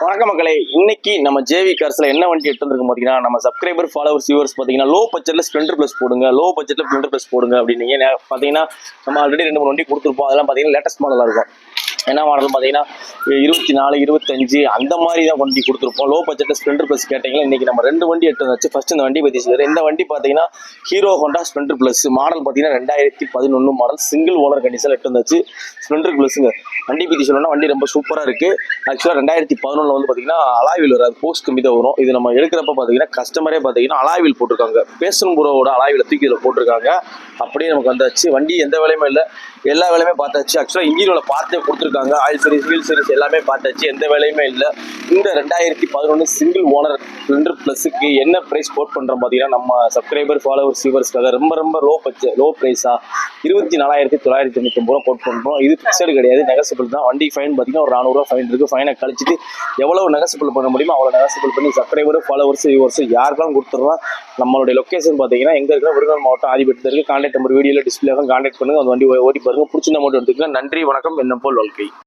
வணக்க மக்களே, இன்னைக்கு நம்ம ஜேவி கார்ஸ்ல என்ன வண்டி எடுத்து வந்திருக்கோம் பார்த்தீங்கன்னா, நம்ம சப்ஸ்கிரைபர் ஃபாலோவர்ஸ் வியூவர்ஸ் பார்த்தீங்கன்னா லோ பட்ஜெட்ல ஸ்ப்ளெண்டர் ப்ளஸ் போடுங்க, லோ பட்ஜெட்ல ஸ்ப்ளெண்டர் ப்ளஸ் போடுங்க அப்படின்னு பார்த்தீங்கன்னா நம்ம ஆல்ரெடி 2-3 வண்டி கொடுத்துருப்போம். அதெல்லாம் பார்த்தீங்கன்னா லேட்டஸ்ட் மாடலாக இருக்கும். என்ன மாடல் பார்த்தீங்கன்னா 24, 25 அந்த மாதிரி தான் வண்டி கொடுத்துருப்போம். லோ பட்ஜெட்டில் ஸ்ப்ளெண்டர் ப்ளஸ் கேட்டிங்கன்னா இன்றைக்கி நம்ம 2 வண்டி எடுத்து வந்தாச்சு. ஃபஸ்ட்டு இந்த வண்டி பற்றி சொல்லுறேன். இந்த வண்டி பார்த்தீங்கன்னா hero Honda Splendor plus model பார்த்தீங்கன்னா 2011 மாடல் சிங்கிள் ஓனர் கண்டிஷனில் எடுத்து வந்தாச்சு. ஸ்ப்ளெண்டர் ப்ளஸுங்க வண்டி பற்றி சொல்லணும்னா வண்டி ரொம்ப சூப்பராக இருக்குது. ஆக்சுவலாக 2011 வந்து பார்த்தீங்கன்னா அலாய்வில் வராது, போஸ்ட் கம்மி தான் வரும். இது நம்ம எடுக்கிறப்ப பார்த்தீங்கன்னா கஸ்டமரே பார்த்தீங்கன்னா அலாய்வில் போட்டிருக்காங்க. பேசன் ப்ரோவோட அலாய்வில் தூக்கி இதில் போட்டிருக்காங்க. அப்படியே நமக்கு வந்தாச்சு. வண்டி எந்த வேலையுமே இல்லை, எல்லா வேலையுமே பார்த்தாச்சு. ஆக்சுவலாக இன்ஜினில் பார்த்தே கொடுத்துருக்காங்க. ஆயில் சர்வீஸ், வீல் சர்வீஸ் எல்லாமே பார்த்தாச்சு. எந்த வேலையுமே இல்லை. இந்த 2011 சிங்கிள் ஓனர் ஸ்ப்ளெண்டர் ப்ளஸுக்கு என்ன ப்ரைஸ் கோட் பண்ணுறோம் பார்த்தீங்கன்னா நம்ம சப்ஸ்கிரைபர் ஃபாலோவர்ஸ் வியூவர்ஸ்க்காக ரொம்ப லோ ப்ரைஸாக 24,999 ரூபா கோட் பண்ணுறோம். இது ஃபிக்ஸடு கிடையாது, நெகசிபிள் தான். வண்டி ஃபைன் பார்த்தீங்கன்னா ஒரு 400 ரூபா ஃபைன் இருக்குது. ஃபைனை கழிச்சிட்டு எவ்வளோ நெகசிபிள் பண்ண முடியுமோ அவ்வளோ நெகசிபிள் பண்ணி சப்ஸ்கிரைபர் ஃபாலோவர்ஸ் வியூவர்ஸ் யாருக்கெல்லாம் கொடுத்துட்றோம். நம்மளுடைய லொக்கேஷன் பார்த்தீங்கன்னா எங்கே இருக்கிற விருதுநகர் மாவட்டம் ஆதிபட்டு இருக்குது. கான்டாக்ட் நம்பர் வீடியோவில் டிஸ்பிளே கான்டாக்ட் பண்ணுங்கள். அந்த வண்டி ஓட்டி பாருங்கள். பிடிச்சிருந்தா மட்டும் எடுத்துக்கலாம். நன்றி, வணக்கம். என்ன போல் வாழ்க்கை.